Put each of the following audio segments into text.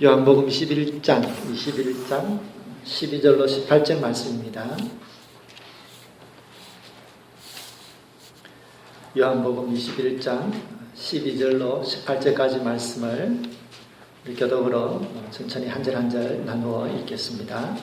요한복음 21장 12절로 18절 말씀입니다. 요한복음 21장 12절로 18절까지 말씀을 우리 교독으로 천천히 한 절 한 절 나누어 읽겠습니다.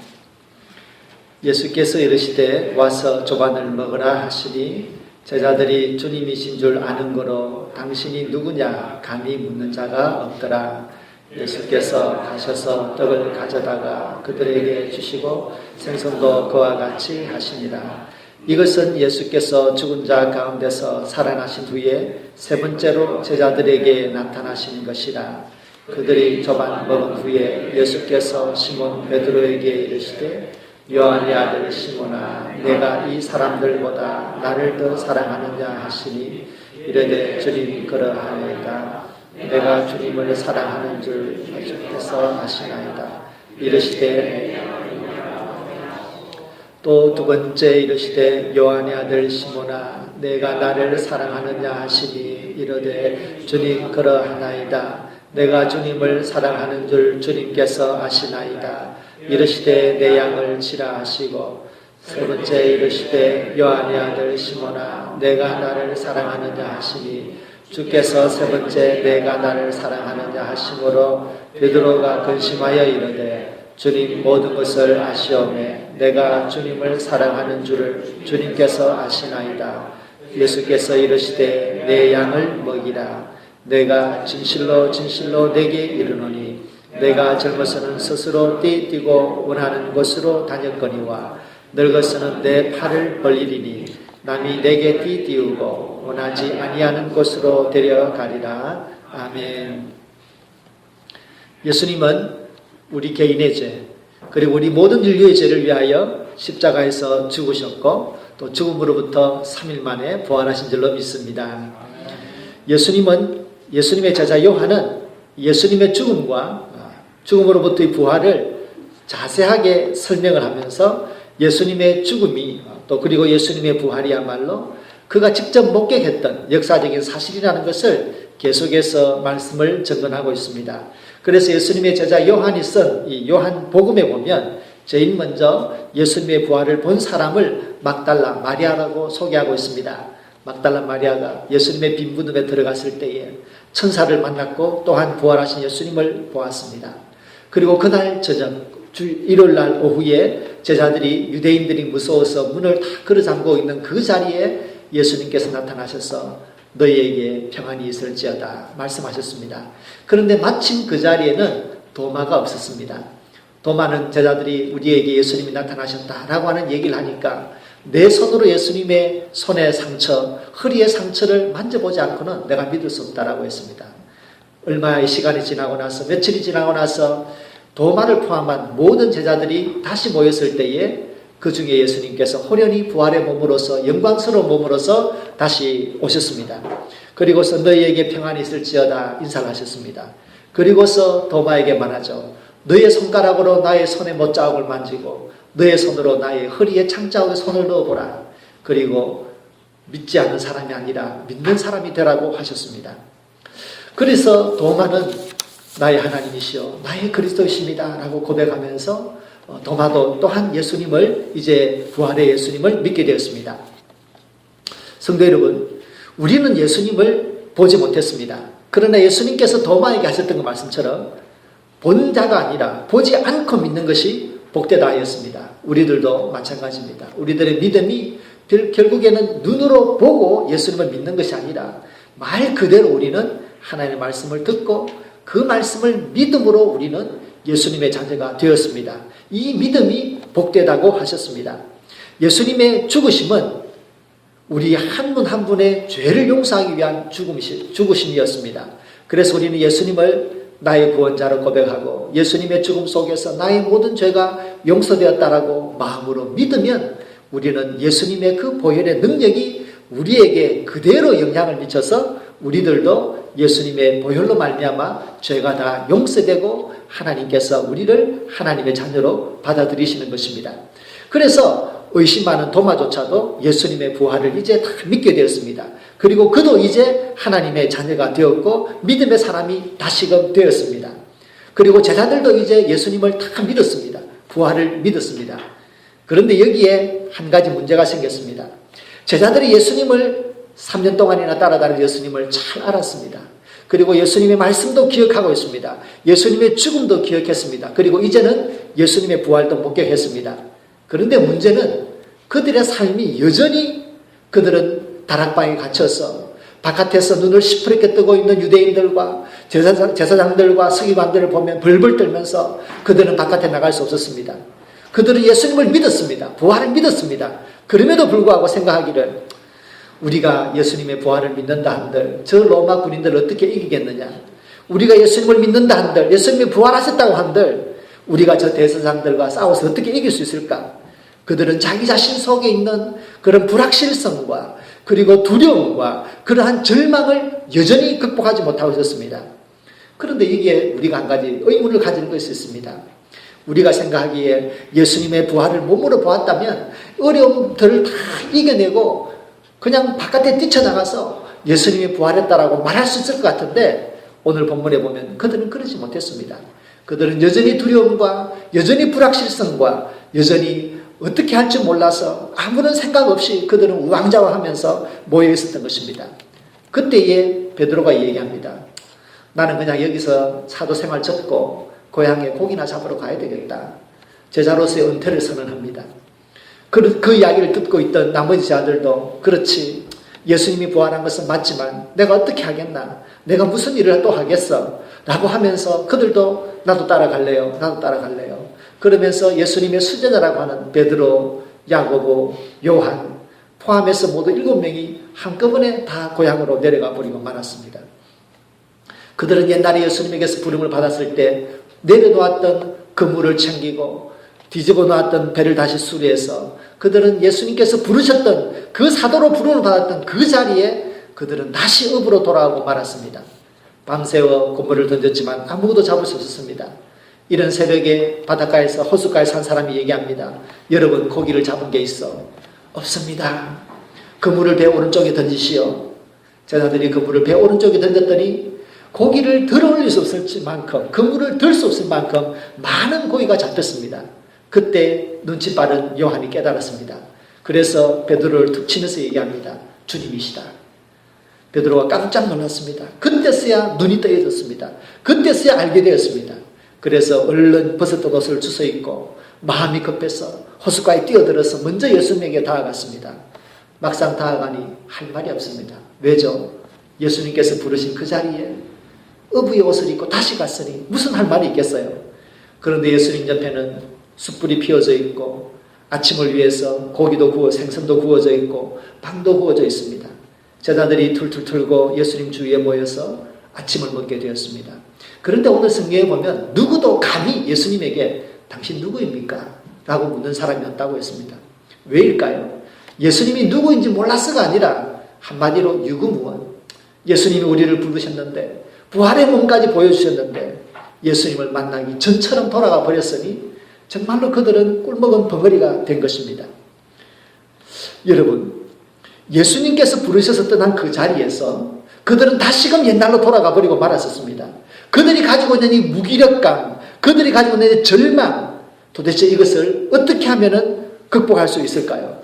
예수께서 이르시되 와서 조반을 먹으라 하시니 제자들이 주님이신 줄 아는 거로 당신이 누구냐 감히 묻는 자가 없더라. 예수께서 가셔서 떡을 가져다가 그들에게 주시고 생선도 그와 같이 하시니라. 이것은 예수께서 죽은 자 가운데서 살아나신 후에 세 번째로 제자들에게 나타나신 것이라. 그들이 조반 먹은 후에 예수께서 시몬 베드로에게 이르시되 요한의 아들 시몬아 내가 이 사람들보다 나를 더 사랑하느냐 하시니 이르되 주님 그러하나이다. 내가 주님을 사랑하는 줄 주께서 아시나이다. 이르시되 또 두 번째 이르시되 요한의 아들 시몬아 내가 나를 사랑하느냐 하시니 이르되 주님 그러하나이다. 내가 주님을 사랑하는 줄 주님께서 아시나이다. 이르시되 내 양을 치라 하시고 세 번째 이르시되 요한의 아들 시몬아 내가 나를 사랑하느냐 하시니 주께서 세 번째 내가 나를 사랑하느냐 하심으로 베드로가 근심하여 이르되 주님 모든 것을 아시오매 내가 주님을 사랑하는 줄을 주님께서 아시나이다. 예수께서 이르시되 내 양을 먹이라. 내가 진실로 진실로 내게 이르노니 내가 젊어서는 스스로 띠뛰고 원하는 곳으로 다녔거니와 늙어서는 내 팔을 벌리리니 남이 내게 띠띠우고 원하지 아니하는 곳으로 데려가리라. 아멘. 예수님은 우리 개인의 죄 그리고 우리 모든 인류의 죄를 위하여 십자가에서 죽으셨고 또 죽음으로부터 3일 만에 부활하신 줄로 믿습니다. 예수님의 제자 요한은 예수님의 죽음으로부터의 부활을 자세하게 설명을 하면서 예수님의 죽음이 또 그리고 예수님의 부활이야말로 그가 직접 목격했던 역사적인 사실이라는 것을 계속해서 말씀을 전언하고 있습니다. 그래서 예수님의 제자 요한이 쓴 이 요한복음에 보면 제일 먼저 예수님의 부활을 본 사람을 막달라 마리아라고 소개하고 있습니다. 막달라 마리아가 예수님의 빈 무덤에 들어갔을 때에 천사를 만났고 또한 부활하신 예수님을 보았습니다. 그리고 그날 저녁 일요일날 오후에 제자들이 유대인들이 무서워서 문을 다 걸어잠그고 있는 그 자리에 예수님께서 나타나셔서 너희에게 평안이 있을지어다 말씀하셨습니다. 그런데 마침 그 자리에는 도마가 없었습니다. 도마는 제자들이 우리에게 예수님이 나타나셨다라고 하는 얘기를 하니까 내 손으로 예수님의 손의 상처, 허리의 상처를 만져보지 않고는 내가 믿을 수 없다라고 했습니다. 얼마의 시간이 지나고 나서 며칠이 지나고 나서 도마를 포함한 모든 제자들이 다시 모였을 때에 그 중에 예수님께서 호련히 부활의 몸으로서 영광스러운 몸으로서 다시 오셨습니다. 그리고서 너희에게 평안이 있을지어다 인사를 하셨습니다. 그리고서 도마에게 말하죠. 너의 손가락으로 나의 손의 못자국을 만지고 너의 손으로 나의 허리에 창자국에 손을 넣어보라. 그리고 믿지 않는 사람이 아니라 믿는 사람이 되라고 하셨습니다. 그래서 도마는 나의 하나님이시여 나의 그리스도이십니다 라고 고백하면서 도마도 또한 예수님을 이제 부활의 예수님을 믿게 되었습니다. 성도 여러분, 우리는 예수님을 보지 못했습니다. 그러나 예수님께서 도마에게 하셨던 그 말씀처럼 본 자가 아니라 보지 않고 믿는 것이 복되다 하였습니다. 우리들도 마찬가지입니다. 우리들의 믿음이 결국에는 눈으로 보고 예수님을 믿는 것이 아니라 말 그대로 우리는 하나님의 말씀을 듣고 그 말씀을 믿음으로 우리는 예수님의 자녀가 되었습니다. 이 믿음이 복되다고 하셨습니다. 예수님의 죽으심은 우리 한 분 한 분의 죄를 용서하기 위한 죽으심이었습니다. 그래서 우리는 예수님을 나의 구원자로 고백하고 예수님의 죽음 속에서 나의 모든 죄가 용서되었다라고 마음으로 믿으면 우리는 예수님의 그 보혈의 능력이 우리에게 그대로 영향을 미쳐서 우리들도 예수님의 보혈로 말미암아 죄가 다 용서되고 하나님께서 우리를 하나님의 자녀로 받아들이시는 것입니다. 그래서 의심하는 도마조차도 예수님의 부활을 이제 다 믿게 되었습니다. 그리고 그도 이제 하나님의 자녀가 되었고 믿음의 사람이 다시금 되었습니다. 그리고 제자들도 이제 예수님을 다 믿었습니다. 부활을 믿었습니다. 그런데 여기에 한 가지 문제가 생겼습니다. 제자들이 예수님을 3년 동안이나 따라다닌 예수님을 잘 알았습니다. 그리고 예수님의 말씀도 기억하고 있습니다. 예수님의 죽음도 기억했습니다. 그리고 이제는 예수님의 부활도 목격했습니다. 그런데 문제는 그들의 삶이 여전히 그들은 다락방에 갇혀서 바깥에서 눈을 시퍼렇게 뜨고 있는 유대인들과 제사장들과 서기관들을 보면 벌벌 떨면서 그들은 바깥에 나갈 수 없었습니다. 그들은 예수님을 믿었습니다. 부활을 믿었습니다. 그럼에도 불구하고 생각하기를 우리가 예수님의 부활을 믿는다 한들 저 로마 군인들을 어떻게 이기겠느냐. 우리가 예수님을 믿는다 한들 예수님이 부활하셨다고 한들 우리가 저 대제사장들과 싸워서 어떻게 이길 수 있을까. 그들은 자기 자신 속에 있는 그런 불확실성과 그리고 두려움과 그러한 절망을 여전히 극복하지 못하고 있었습니다. 그런데 이게 우리가 한 가지 의문을 가지는 것이 있습니다. 우리가 생각하기에 예수님의 부활을 몸으로 보았다면 어려움들을 다 이겨내고 그냥 바깥에 뛰쳐나가서 예수님이 부활했다라고 말할 수 있을 것 같은데 오늘 본문에 보면 그들은 그러지 못했습니다. 그들은 여전히 두려움과 여전히 불확실성과 여전히 어떻게 할지 몰라서 아무런 생각 없이 그들은 우왕좌왕하면서 모여 있었던 것입니다. 그때에 베드로가 얘기합니다. 나는 그냥 여기서 사도 생활 접고 고향에 고기나 잡으러 가야 되겠다. 제자로서의 은퇴를 선언합니다. 그 이야기를 듣고 있던 나머지 제자들도 그렇지 예수님이 부활한 것은 맞지만 내가 어떻게 하겠나. 내가 무슨 일을 또 하겠어. 라고 하면서 그들도 나도 따라갈래요. 나도 따라갈래요. 그러면서 예수님의 수제자라고 하는 베드로, 야고보, 요한 포함해서 모두 7명이 한꺼번에 다 고향으로 내려가 버리고 말았습니다. 그들은 옛날에 예수님에게서 부름을 받았을 때 내려놓았던 그물을 챙기고 뒤집어 놓았던 배를 다시 수리해서 그들은 예수님께서 부르셨던 그 사도로 부름을 받았던 그 자리에 그들은 다시 읍으로 돌아오고 말았습니다. 밤새워 그물을 던졌지만 아무것도 잡을 수 없었습니다. 이런 새벽에 바닷가에서 호숫가에 산 사람이 얘기합니다. 여러분 고기를 잡은 게 있어. 없습니다. 그물을 배 오른쪽에 던지시오. 제자들이 그물을 배 오른쪽에 던졌더니 고기를 들어 올릴 수 없을 만큼 그물을 들 수 없을 만큼 많은 고기가 잡혔습니다. 그때 눈치 빠른 요한이 깨달았습니다. 그래서 베드로를 툭 치면서 얘기합니다. 주님이시다. 베드로가 깜짝 놀랐습니다. 그때서야 눈이 떠져졌습니다. 그때서야 알게 되었습니다. 그래서 얼른 벗었던 옷을 주워 입고 마음이 급해서 호숫가에 뛰어들어서 먼저 예수님에게 다가갔습니다. 막상 다가가니 할 말이 없습니다. 왜죠? 예수님께서 부르신 그 자리에 어부의 옷을 입고 다시 갔으니 무슨 할 말이 있겠어요? 그런데 예수님 옆에는 숯불이 피워져 있고 아침을 위해서 고기도 구워 생선도 구워져 있고 빵도 구워져 있습니다. 제자들이 툴툴 털고 예수님 주위에 모여서 아침을 먹게 되었습니다. 그런데 오늘 성경에 보면 누구도 감히 예수님에게 당신 누구입니까? 라고 묻는 사람이 없다고 했습니다. 왜일까요? 예수님이 누구인지 몰랐어가 아니라 한마디로 유구무원. 예수님이 우리를 부르셨는데 부활의 몸까지 보여주셨는데 예수님을 만나기 전처럼 돌아가 버렸으니 정말로 그들은 꿀먹은 벙어리가 된 것입니다. 여러분, 예수님께서 부르셔서 떠난 그 자리에서 그들은 다시금 옛날로 돌아가 버리고 말았었습니다. 그들이 가지고 있는 이 무기력감, 그들이 가지고 있는 이 절망, 도대체 이것을 어떻게 하면 극복할 수 있을까요?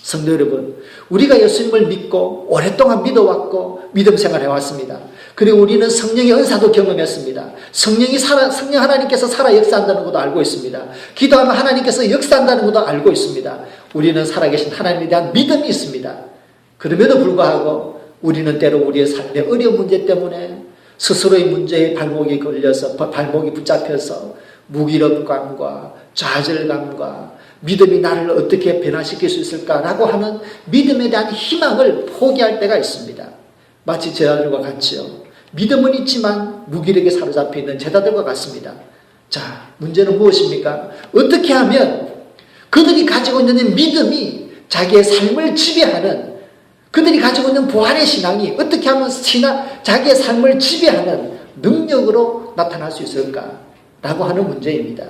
성도 여러분, 우리가 예수님을 믿고 오랫동안 믿어왔고 믿음 생활해왔습니다. 그리고 우리는 성령의 은사도 경험했습니다. 성령 하나님께서 살아 역사한다는 것도 알고 있습니다. 기도하면 하나님께서 역사한다는 것도 알고 있습니다. 우리는 살아계신 하나님에 대한 믿음이 있습니다. 그럼에도 불구하고 우리는 때로 우리의 삶의 어려운 문제 때문에 스스로의 문제에 발목이 걸려서 발목이 붙잡혀서 무기력감과 좌절감과 믿음이 나를 어떻게 변화시킬 수 있을까라고 하는 믿음에 대한 희망을 포기할 때가 있습니다. 마치 제자들과 같이요. 믿음은 있지만 무기력에 사로잡혀 있는 제자들과 같습니다. 자, 문제는 무엇입니까? 어떻게 하면 그들이 가지고 있는 믿음이 자기의 삶을 지배하는, 그들이 가지고 있는 부활의 신앙이 어떻게 하면 자기의 삶을 지배하는 능력으로 나타날 수 있을까라고 하는 문제입니다.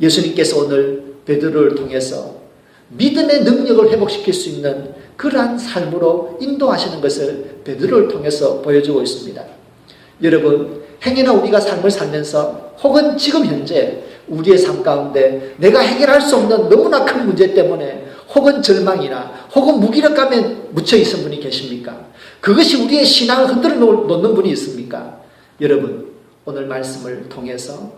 예수님께서 오늘 베드로를 통해서 믿음의 능력을 회복시킬 수 있는 그러한 삶으로 인도하시는 것을 베드로를 통해서 보여주고 있습니다. 여러분, 행여나 우리가 삶을 살면서 혹은 지금 현재 우리의 삶 가운데 내가 해결할 수 없는 너무나 큰 문제 때문에 혹은 절망이나 혹은 무기력감에 묻혀 있은 분이 계십니까? 그것이 우리의 신앙을 흔들어 놓는 분이 있습니까? 여러분, 오늘 말씀을 통해서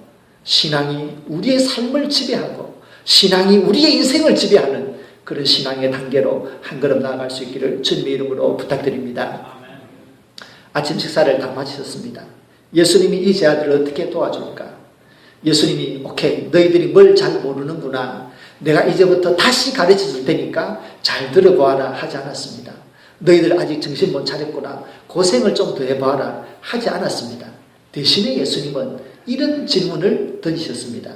신앙이 우리의 삶을 지배하고 신앙이 우리의 인생을 지배하는 그런 신앙의 단계로 한 걸음 나아갈 수 있기를 주님의 이름으로 부탁드립니다. 아침 식사를 다 마치셨습니다. 예수님이 이 제자들을 어떻게 도와줄까? 예수님이 오케이, 너희들이 뭘 잘 모르는구나, 내가 이제부터 다시 가르쳐 줄 테니까 잘 들어보아라 하지 않았습니다. 너희들 아직 정신 못 차렸구나, 고생을 좀 더 해봐라 하지 않았습니다. 대신에 예수님은 이런 질문을 던지셨습니다.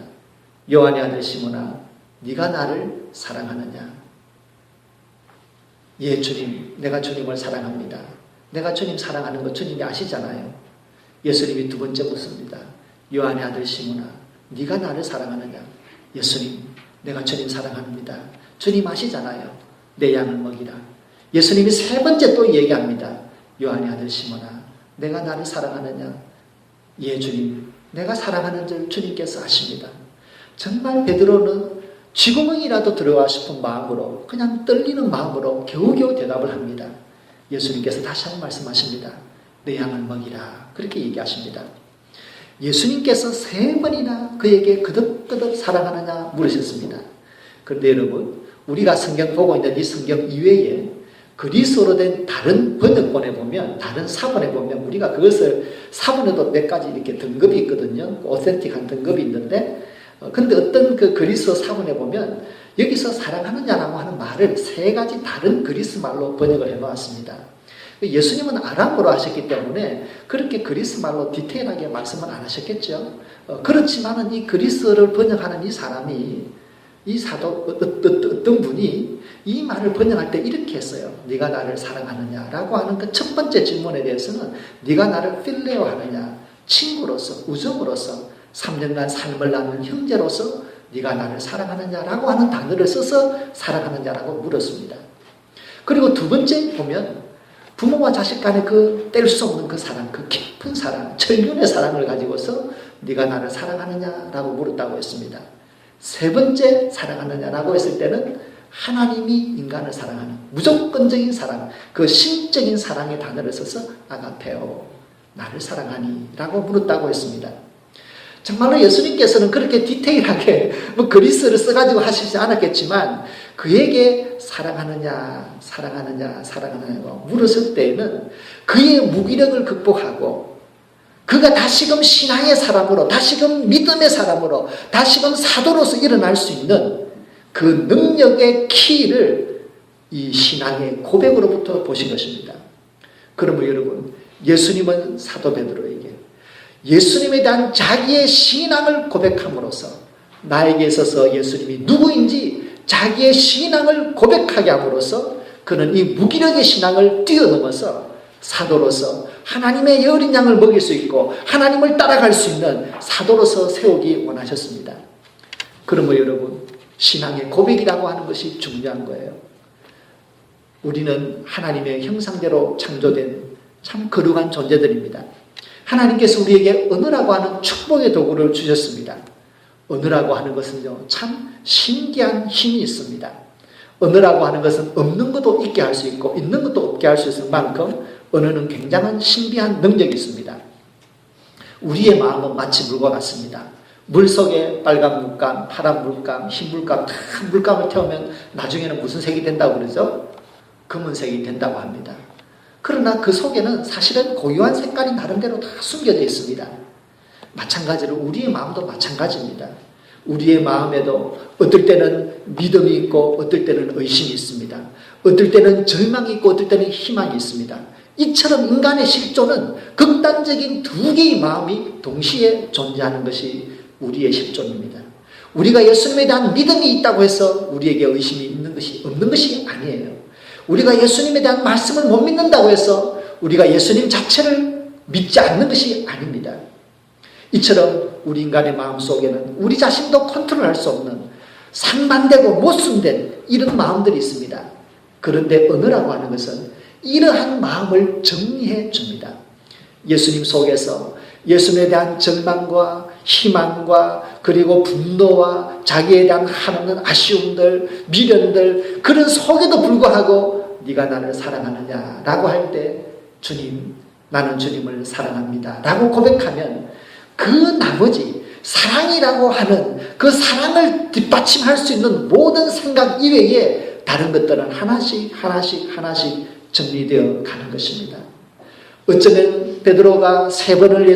요한의 아들 시몬아, 네가 나를 사랑하느냐? 예, 주님, 내가 주님을 사랑합니다. 내가 주님 사랑하는 거 주님이 아시잖아요. 예수님이 두 번째 묻습니다. 요한의 아들 시몬아, 네가 나를 사랑하느냐? 예수님, 내가 주님 사랑합니다. 주님 아시잖아요. 내 양을 먹이라. 예수님이 세 번째 또 얘기합니다. 요한의 아들 시몬아, 내가 나를 사랑하느냐? 예, 주님, 내가 사랑하는 줄 주님께서 아십니다. 정말 베드로는 쥐구멍이라도 들어가 싶은 마음으로, 그냥 떨리는 마음으로 겨우겨우 대답을 합니다. 예수님께서 다시 한번 말씀하십니다. 내 양을 먹이라. 그렇게 얘기하십니다. 예수님께서 세 번이나 그에게 그득그득 사랑하느냐 물으셨습니다. 그런데 여러분, 우리가 성경 보고 있는 이 성경 이외에 그리스어로 된 다른 번역본에 보면, 다른 사본에 보면 우리가 그것을 사본에도 몇 가지 이렇게 등급이 있거든요. 오센틱한 등급이 있는데, 근데 어떤 그 그리스어 사본에 보면 여기서 사랑하느냐라고 하는 말을 세 가지 다른 그리스 말로 번역을 해 놓았습니다. 예수님은 아람어로 하셨기 때문에 그렇게 그리스 말로 디테일하게 말씀을 안 하셨겠죠. 그렇지만은 이 그리스어를 번역하는 이 사람이, 이 사도 어떤 분이 이 말을 번역할 때 이렇게 했어요. 네가 나를 사랑하느냐라고 하는 그 첫 번째 질문에 대해서는 네가 나를 필레오 하느냐, 친구로서, 우정으로서, 3년간 삶을 나눈 형제로서 네가 나를 사랑하느냐라고 하는 단어를 써서 사랑하느냐라고 물었습니다. 그리고 두 번째 보면 부모와 자식 간의 그 뗄 수 없는 그 사랑, 그 깊은 사랑, 천륜의 사랑을 가지고서 네가 나를 사랑하느냐라고 물었다고 했습니다. 세 번째 사랑하느냐라고 했을 때는 하나님이 인간을 사랑하는 무조건적인 사랑, 그 신적인 사랑의 단어를 써서 아가페오, 나를 사랑하니 라고 물었다고 했습니다. 정말로 예수님께서는 그렇게 디테일하게 그리스어를 써가지고 하시지 않았겠지만 그에게 사랑하느냐 사랑하느냐고 물었을 때에는 그의 무기력을 극복하고 그가 다시금 신앙의 사람으로, 다시금 믿음의 사람으로, 다시금 사도로서 일어날 수 있는 그 능력의 키를 이 신앙의 고백으로부터 보신 것입니다. 그러면 여러분, 예수님은 사도 베드로에게 예수님에 대한 자기의 신앙을 고백함으로써 나에게 있어서 예수님이 누구인지 자기의 신앙을 고백하게 함으로써 그는 이 무기력의 신앙을 뛰어넘어서 사도로서 하나님의 어린 양을 먹일 수 있고 하나님을 따라갈 수 있는 사도로서 세우기 원하셨습니다. 그러면 여러분, 신앙의 고백이라고 하는 것이 중요한 거예요. 우리는 하나님의 형상대로 창조된 참 거룩한 존재들입니다. 하나님께서 우리에게 언어라고 하는 축복의 도구를 주셨습니다. 언어라고 하는 것은요, 참 신기한 힘이 있습니다. 언어라고 하는 것은 없는 것도 있게 할 수 있고 있는 것도 없게 할 수 있을 만큼 언어는 굉장한 신비한 능력이 있습니다. 우리의 마음은 마치 물과 같습니다. 물 속에 빨간 물감, 파란 물감, 흰 물감, 다 물감을 태우면 나중에는 무슨 색이 된다고 그러죠? 검은색이 된다고 합니다. 그러나 그 속에는 사실은 고유한 색깔이 나름대로 다 숨겨져 있습니다. 마찬가지로 우리의 마음도 마찬가지입니다. 우리의 마음에도 어떨 때는 믿음이 있고 어떨 때는 의심이 있습니다. 어떨 때는 절망이 있고 어떨 때는 희망이 있습니다. 이처럼 인간의 실존은 극단적인 두 개의 마음이 동시에 존재하는 것이 우리의 실존입니다. 우리가 예수님에 대한 믿음이 있다고 해서 우리에게 의심이 있는 것이 없는 것이 아니에요. 우리가 예수님에 대한 말씀을 못 믿는다고 해서 우리가 예수님 자체를 믿지 않는 것이 아닙니다. 이처럼 우리 인간의 마음속에는 우리 자신도 컨트롤할 수 없는 상반되고 모순된 이런 마음들이 있습니다. 그런데 언어라고 하는 것은 이러한 마음을 정리해 줍니다. 예수님 속에서 예수님에 대한 절망과 희망과 그리고 분노와 자기에 대한 한없는 아쉬움들, 미련들, 그런 속에도 불구하고 네가 나를 사랑하느냐라고 할 때 주님, 나는 주님을 사랑합니다 라고 고백하면 그 나머지 사랑이라고 하는 그 사랑을 뒷받침할 수 있는 모든 생각 이외에 다른 것들은 하나씩 정리되어 가는 것입니다. 어쩌면 베드로가 3번을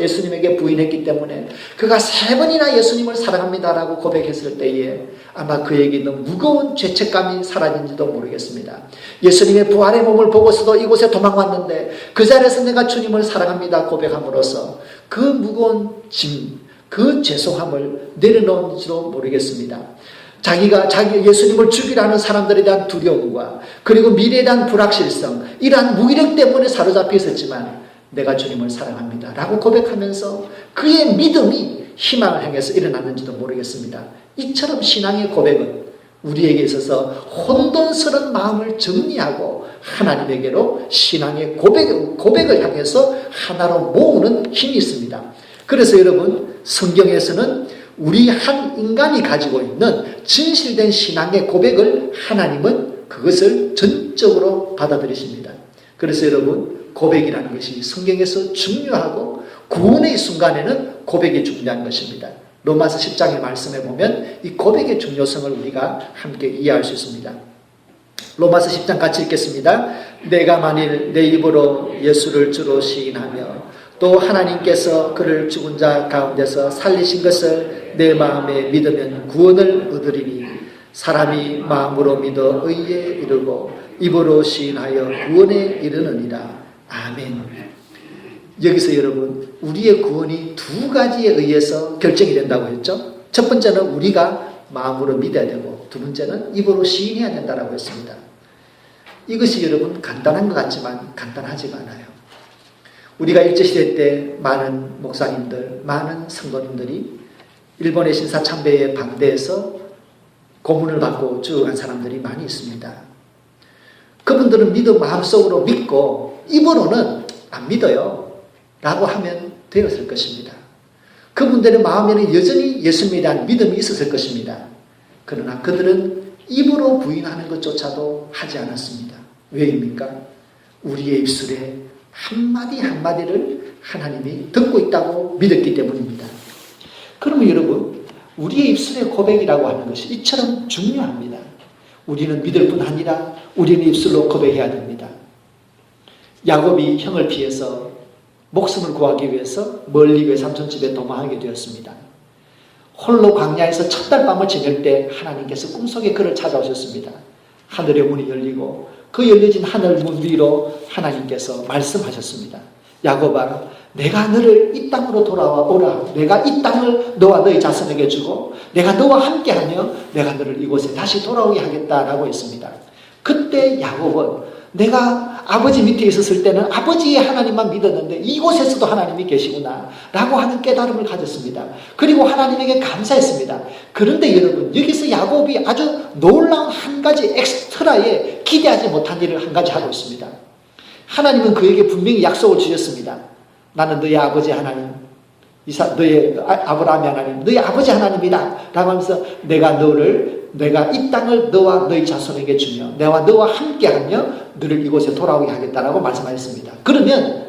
예수님에게 부인했기 때문에 그가 3번이나 예수님을 사랑합니다라고 고백했을 때에 아마 그에게 있는 무거운 죄책감이 사라진지도 모르겠습니다. 예수님의 부활의 몸을 보고서도 이곳에 도망왔는데 그 자리에서 내가 주님을 사랑합니다 고백함으로써 그 무거운 짐, 그 죄송함을 내려놓은지도 모르겠습니다. 자기가 예수님을 죽이라는 사람들에 대한 두려움과 그리고 미래에 대한 불확실성, 이러한 무기력 때문에 사로잡혀 있었지만 내가 주님을 사랑합니다 라고 고백하면서 그의 믿음이 희망을 향해서 일어났는지도 모르겠습니다. 이처럼 신앙의 고백은 우리에게 있어서 혼돈스러운 마음을 정리하고 하나님에게로 신앙의 고백을 향해서 하나로 모으는 힘이 있습니다. 그래서 여러분, 성경에서는 우리 한 인간이 가지고 있는 진실된 신앙의 고백을 하나님은 그것을 전적으로 받아들이십니다. 그래서 여러분, 고백이라는 것이 성경에서 중요하고 구원의 순간에는 고백이 중요한 것입니다. 로마서 10장의 말씀에 보면 이 고백의 중요성을 우리가 함께 이해할 수 있습니다. 로마서 10장 같이 읽겠습니다. 내가 만일 내 입으로 예수를 주로 시인하며 또 하나님께서 그를 죽은 자 가운데서 살리신 것을 내 마음에 믿으면 구원을 얻으리니 사람이 마음으로 믿어 의에 이르고 입으로 시인하여 구원에 이르느니라. 아멘. 여기서 여러분, 우리의 구원이 2가지에 의해서 결정이 된다고 했죠. 첫 번째는 우리가 마음으로 믿어야 되고 두 번째는 입으로 시인해야 된다고 했습니다. 이것이 여러분 간단한 것 같지만 간단하지가 않아요. 우리가 일제시대 때 많은 목사님들, 많은 성도님들이 일본의 신사참배에 반대해서 고문을 받고 죽어간 사람들이 많이 있습니다. 그분들은 마음속으로 믿고 입으로는 안 믿어요 라고 하면 되었을 것입니다. 그분들의 마음에는 여전히 예수님에 대한 믿음이 있었을 것입니다. 그러나 그들은 입으로 부인하는 것조차도 하지 않았습니다. 왜입니까? 우리의 입술에 한마디 한마디를 하나님이 듣고 있다고 믿었기 때문입니다. 그러면 여러분, 우리의 입술의 고백이라고 하는 것이 이처럼 중요합니다. 우리는 믿을 뿐 아니라 우리는 입술로 고백해야 됩니다. 야곱이 형을 피해서 목숨을 구하기 위해서 멀리 외삼촌 집에 도망하게 되었습니다. 홀로 광야에서 첫 달 밤을 지낼 때 하나님께서 꿈속에 그를 찾아오셨습니다. 하늘의 문이 열리고 그 열려진 하늘 문 위로 하나님께서 말씀하셨습니다. 야곱아, 내가 너를 이 땅으로 돌아오라. 내가 이 땅을 너와 너의 자손에게 주고 내가 너와 함께하며 내가 너를 이곳에 다시 돌아오게 하겠다라고 했습니다. 그때 야곱은 내가 아버지 밑에 있었을 때는 아버지의 하나님만 믿었는데 이곳에서도 하나님이 계시구나 라고 하는 깨달음을 가졌습니다. 그리고 하나님에게 감사했습니다. 그런데 여러분, 여기서 야곱이 아주 놀라운 한 가지 엑스트라에 기대하지 못한 일을 한 가지 하고 있습니다. 하나님은 그에게 분명히 약속을 주셨습니다. 나는 너의 아버지 하나님, 너의 아브라함의 하나님, 너의 아버지 하나님이다 라고 하면서 내가 이 땅을 너와 너의 자손에게 주며 내가 너와 함께하며 너를 이곳에 돌아오게 하겠다라고 말씀하셨습니다. 그러면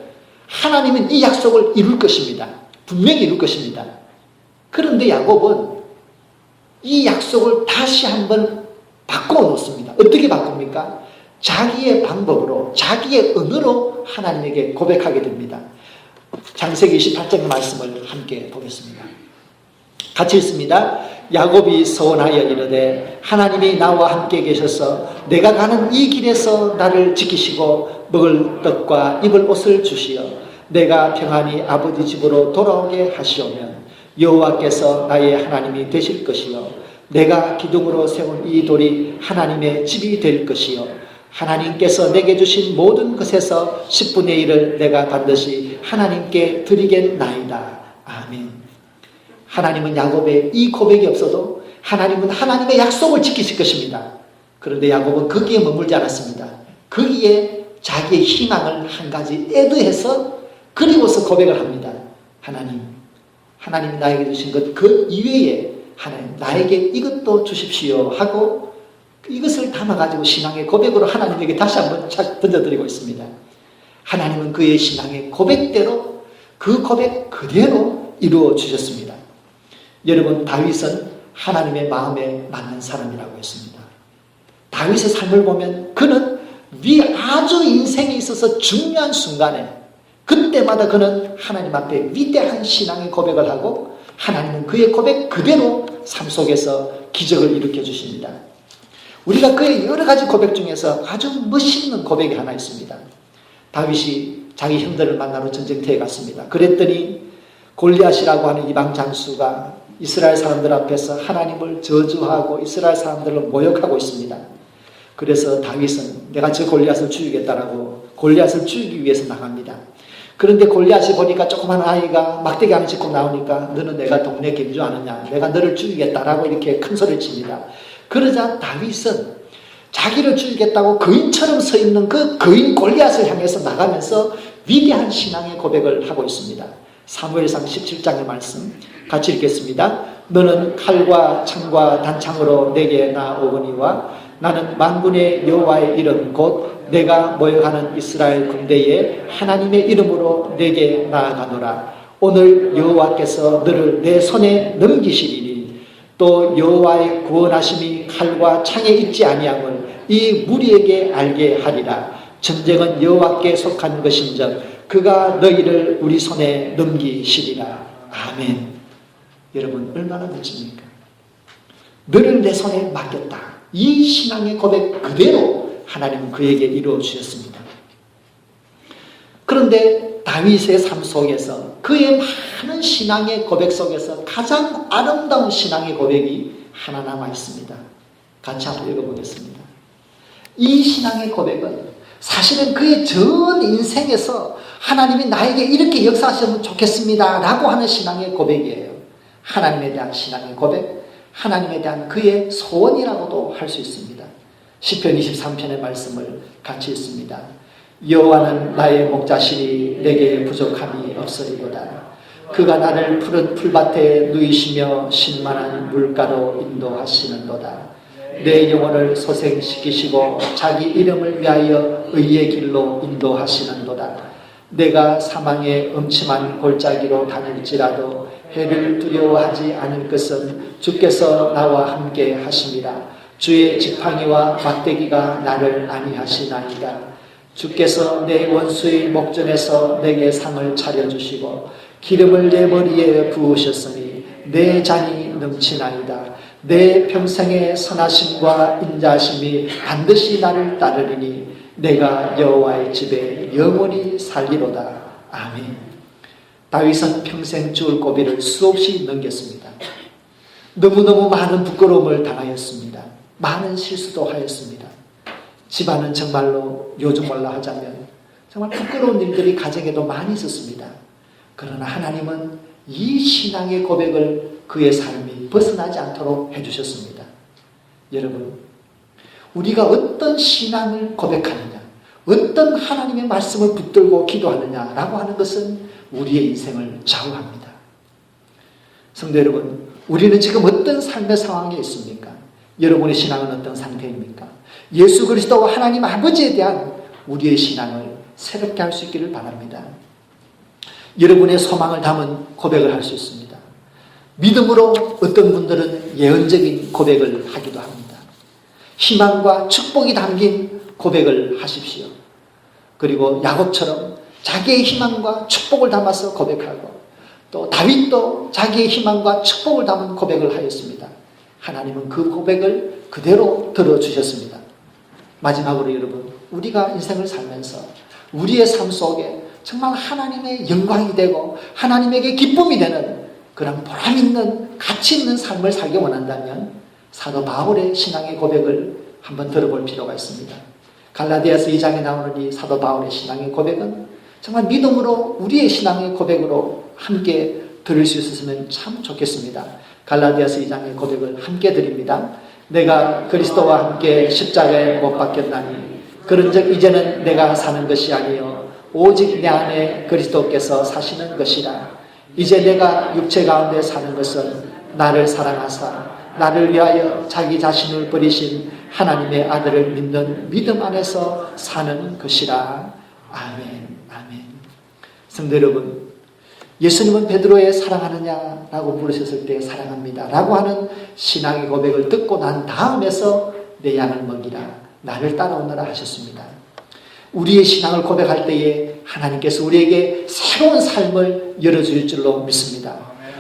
하나님은 이 약속을 이룰 것입니다. 분명히 이룰 것입니다. 그런데 야곱은 이 약속을 다시 한번 바꿔 놓습니다. 어떻게 바꿉니까? 자기의 방법으로, 자기의 언어로 하나님에게 고백하게 됩니다. 창세기 28장의 말씀을 함께 보겠습니다. 같이 읽습니다. 야곱이 서원하여 이르되 하나님이 나와 함께 계셔서 내가 가는 이 길에서 나를 지키시고 먹을 떡과 입을 옷을 주시어 내가 평안히 아버지 집으로 돌아오게 하시오면 여호와께서 나의 하나님이 되실 것이요 내가 기둥으로 세운 이 돌이 하나님의 집이 될 것이요 하나님께서 내게 주신 모든 것에서 10분의 1을 내가 반드시 하나님께 드리겠나이다. 아멘. 하나님은 야곱의 이 고백이 없어도 하나님은 하나님의 약속을 지키실 것입니다. 그런데 야곱은 거기에 머물지 않았습니다. 거기에 자기의 희망을 한 가지 애드해서 그리고서 고백을 합니다. 하나님이 나에게 주신 것 그 이외에 하나님 나에게 이것도 주십시오 하고 이것을 담아가지고 신앙의 고백으로 하나님에게 다시 한번 던져드리고 있습니다. 하나님은 그의 신앙의 고백대로 그 고백 그대로 이루어 주셨습니다. 여러분, 다윗은 하나님의 마음에 맞는 사람이라고 했습니다. 다윗의 삶을 보면 그는 아주 인생에 있어서 중요한 순간에 그때마다 그는 하나님 앞에 위대한 신앙의 고백을 하고 하나님은 그의 고백 그대로 삶 속에서 기적을 일으켜 주십니다. 우리가 그의 여러 가지 고백 중에서 아주 멋있는 고백이 하나 있습니다. 다윗이 자기 형들을 만나러 전쟁터에 갔습니다. 그랬더니 골리앗이라고 하는 이방 장수가 이스라엘 사람들 앞에서 하나님을 저주하고 이스라엘 사람들을 모욕하고 있습니다. 그래서 다윗은 내가 저 골리앗을 죽이겠다라고 골리앗을 죽이기 위해서 나갑니다. 그런데 골리앗이 보니까 조그만 아이가 막대기 하나 짚고 나오니까 너는 내가 동네 경주 아느냐, 내가 너를 죽이겠다라고 이렇게 큰 소리를 칩니다. 그러자 다윗은 자기를 죽이겠다고 거인처럼 서 있는 그 거인 골리앗을 향해서 나가면서 위대한 신앙의 고백을 하고 있습니다. 사무엘상 17장의 말씀 같이 읽겠습니다. 너는 칼과 창과 단창으로 내게 나오거니와 나는 만군의 여호와의 이름 곧 내가 모여가는 이스라엘 군대의 하나님의 이름으로 내게 나아가노라. 오늘 여호와께서 너를 내 손에 넘기시리니 또 여호와의 구원하심이 칼과 창에 있지 아니함을 이 무리에게 알게 하리라. 전쟁은 여호와께 속한 것인즉 그가 너희를 우리 손에 넘기시리라. 아멘. 여러분, 얼마나 멋집니까? 너를 내 손에 맡겼다. 이 신앙의 고백 그대로 하나님은 그에게 이루어 주셨습니다. 그런데 다윗의 삶 속에서 그의 많은 신앙의 고백 속에서 가장 아름다운 신앙의 고백이 하나 남아 있습니다. 같이 한번 읽어보겠습니다. 이 신앙의 고백은 사실은 그의 전 인생에서 하나님이 나에게 이렇게 역사하시면 좋겠습니다 라고 하는 신앙의 고백이에요. 하나님에 대한 신앙의 고백, 하나님에 대한 그의 소원이라고도 할 수 있습니다. 시편 23편의 말씀을 같이 읽습니다. 여호와는 나의 목자시니 내게 부족함이 없으리로다. 그가 나를 푸른 풀밭에 누이시며 신만한 물가로 인도하시는도다. 내 영혼을 소생시키시고 자기 이름을 위하여 의의 길로 인도하시는도다. 내가 사망의 음침한 골짜기로 다닐지라도 해를 두려워하지 않을 것은 주께서 나와 함께 하심이라. 주의 지팡이와 막대기가 나를 안위하시나이다. 주께서 내 원수의 목전에서 내게 상을 차려주시고 기름을 내 머리에 부으셨으니 내 잔이 넘치나이다. 내 평생의 선하심과 인자하심이 반드시 나를 따르리니 내가 여호와의 집에 영원히 살리로다. 아멘. 다윗은 평생 죽을 고비를 수없이 넘겼습니다. 너무너무 많은 부끄러움을 당하였습니다. 많은 실수도 하였습니다. 집안은 정말로 요즘 말로 하자면 정말 부끄러운 일들이 가정에도 많이 있었습니다. 그러나 하나님은 이 신앙의 고백을 그의 삶이 벗어나지 않도록 해주셨습니다. 여러분, 우리가 어떤 신앙을 고백하느냐, 어떤 하나님의 말씀을 붙들고 기도하느냐라고 하는 것은 우리의 인생을 좌우합니다. 성도 여러분, 우리는 지금 어떤 삶의 상황에 있습니까? 여러분의 신앙은 어떤 상태입니까? 예수 그리스도와 하나님 아버지에 대한 우리의 신앙을 새롭게 할 수 있기를 바랍니다. 여러분의 소망을 담은 고백을 할 수 있습니다. 믿음으로 어떤 분들은 예언적인 고백을 하기도 합니다. 희망과 축복이 담긴 고백을 하십시오. 그리고 야곱처럼 자기의 희망과 축복을 담아서 고백하고 또 다윗도 자기의 희망과 축복을 담은 고백을 하였습니다. 하나님은 그 고백을 그대로 들어주셨습니다. 마지막으로 여러분, 우리가 인생을 살면서 우리의 삶 속에 정말 하나님의 영광이 되고 하나님에게 기쁨이 되는 그런 보람 있는 가치 있는 삶을 살기 원한다면 사도 바울의 신앙의 고백을 한번 들어볼 필요가 있습니다. 갈라디아서 2장에 나오는 이 사도 바울의 신앙의 고백은 정말 믿음으로 우리의 신앙의 고백으로 함께 들을 수 있었으면 참 좋겠습니다. 갈라디아서 2장의 고백을 함께 드립니다. 내가 그리스도와 함께 십자가에 못 박혔나니 그런즉 이제는 내가 사는 것이 아니요 오직 내 안에 그리스도께서 사시는 것이라. 이제 내가 육체 가운데 사는 것은 나를 사랑하사 나를 위하여 자기 자신을 버리신 하나님의 아들을 믿는 믿음 안에서 사는 것이라. 아멘. 아멘. 성도 여러분, 예수님은 베드로의 사랑하느냐라고 물으셨을 때 사랑합니다 라고 하는 신앙의 고백을 듣고 난 다음에서 내 양을 먹이라, 나를 따라오너라 하셨습니다. 우리의 신앙을 고백할 때에 하나님께서 우리에게 새로운 삶을 열어줄 줄로 믿습니다.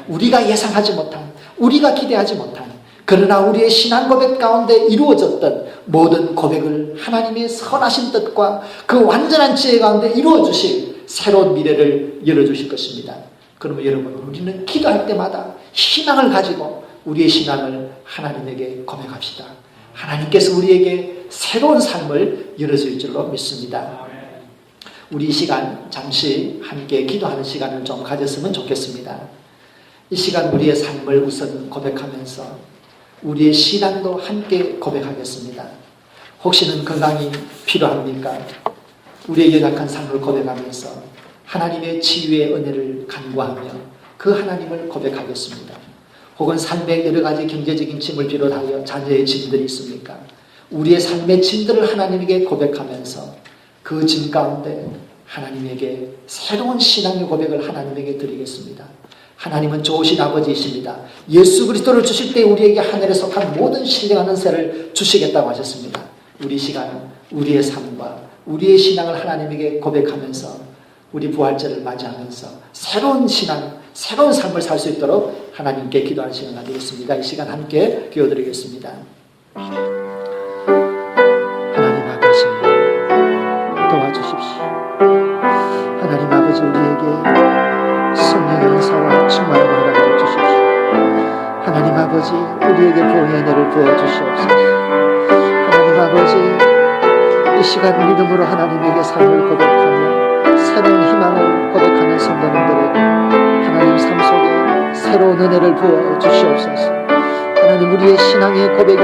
우리가 예상하지 못한, 우리가 기대하지 못한, 그러나 우리의 신앙 고백 가운데 이루어졌던 모든 고백을 하나님의 선하신 뜻과 그 완전한 지혜 가운데 이루어 주실 새로운 미래를 열어주실 것입니다. 그러면 여러분, 우리는 기도할 때마다 희망을 가지고 우리의 신앙을 하나님에게 고백합시다. 하나님께서 우리에게 새로운 삶을 열어줄 줄로 믿습니다. 우리 이 시간 잠시 함께 기도하는 시간을 좀 가졌으면 좋겠습니다. 이 시간 우리의 삶을 우선 고백하면서 우리의 신앙도 함께 고백하겠습니다. 혹시는 건강이 필요합니까? 우리의 연약한 삶을 고백하면서 하나님의 치유의 은혜를 간구하며 그 하나님을 고백하겠습니다. 혹은 삶의 여러 가지 경제적인 짐을 비롯하여 자녀의 짐들이 있습니까? 우리의 삶의 짐들을 하나님에게 고백하면서 그 짐 가운데 하나님에게 새로운 신앙의 고백을 하나님에게 드리겠습니다. 하나님은 좋으신 아버지이십니다. 예수 그리스도를 주실 때 우리에게 하늘에 속한 모든 신령한 은혜를 주시겠다고 하셨습니다. 우리 시간, 우리의 삶과 우리의 신앙을 하나님에게 고백하면서 우리 부활절을 맞이하면서 새로운 신앙, 새로운 삶을 살 수 있도록 하나님께 기도하는 시간을 가지겠습니다. 이 시간 함께 기도드리겠습니다. 하나님 아버지, 도와주십시오. 하나님 아버지, 우리에게 성령의 은사와 충만을 허락해 주십시오. 하나님 아버지, 우리에게 부흥의 은혜를 부어주시옵소서. 하나님 아버지, 이 시간 믿음으로 하나님에게 삶을 고백하며 새로운 희망을 고백하는 성도님들에게 하나님 삶 속에 새로운 은혜를 부어주시옵소서. 하나님, 우리의 신앙의 고백이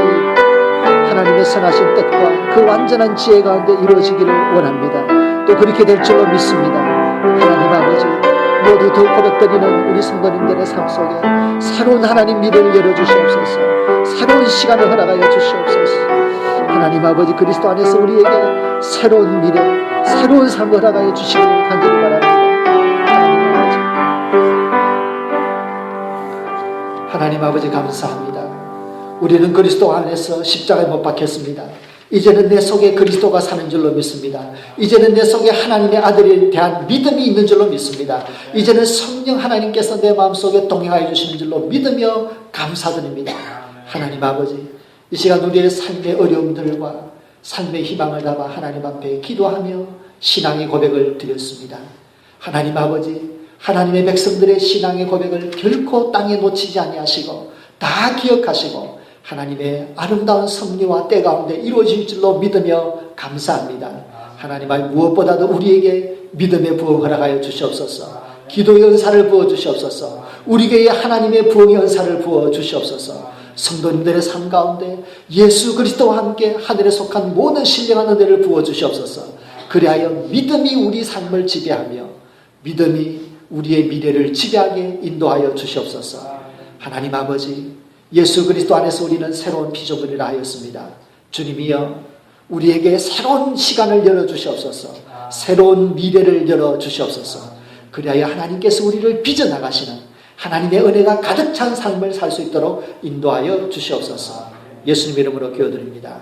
하나님의 선하신 뜻과 그 완전한 지혜 가운데 이루어지기를 원합니다. 또 그렇게 될 줄로 믿습니다. 하나님 아버지, 모두 더 고백드리는 우리 성도님들의 삶 속에 새로운 하나님 미래를 열어주시옵소서. 새로운 시간을 허락하여 주시옵소서. 하나님 아버지, 그리스도 안에서 우리에게 새로운 미래, 새로운 삶을 허락하여 주시기를 간절히 바랍니다. 하나님 아버지, 감사합니다. 우리는 그리스도 안에서 십자가에 못 박혔습니다. 이제는 내 속에 그리스도가 사는 줄로 믿습니다. 이제는 내 속에 하나님의 아들에 대한 믿음이 있는 줄로 믿습니다. 이제는 성령 하나님께서 내 마음속에 동행하여 주시는 줄로 믿으며 감사드립니다. 하나님 아버지, 이 시간 우리의 삶의 어려움들과 삶의 희망을 담아 하나님 앞에 기도하며 신앙의 고백을 드렸습니다. 하나님 아버지, 하나님의 백성들의 신앙의 고백을 결코 땅에 놓치지 아니하시고 다 기억하시고 하나님의 아름다운 섭리와 때 가운데 이루어질 줄로 믿으며 감사합니다. 하나님, 무엇보다도 우리에게 믿음의 부흥 허락하여 주시옵소서. 기도의 은사를 부어 주시옵소서. 우리 교회에 하나님의 부흥의 은사를 부어 주시옵소서. 성도님들의 삶 가운데 예수 그리스도와 함께 하늘에 속한 모든 신령한 은혜를 부어 주시옵소서. 그리하여 믿음이 우리 삶을 지배하며 믿음이 우리의 미래를 지배하게 인도하여 주시옵소서. 하나님 아버지, 예수 그리스도 안에서 우리는 새로운 피조물이라 하였습니다. 주님이여, 우리에게 새로운 시간을 열어주시옵소서. 새로운 미래를 열어주시옵소서. 그리하여 하나님께서 우리를 빚어나가시는 하나님의 은혜가 가득 찬 삶을 살 수 있도록 인도하여 주시옵소서. 예수님 이름으로 기도드립니다.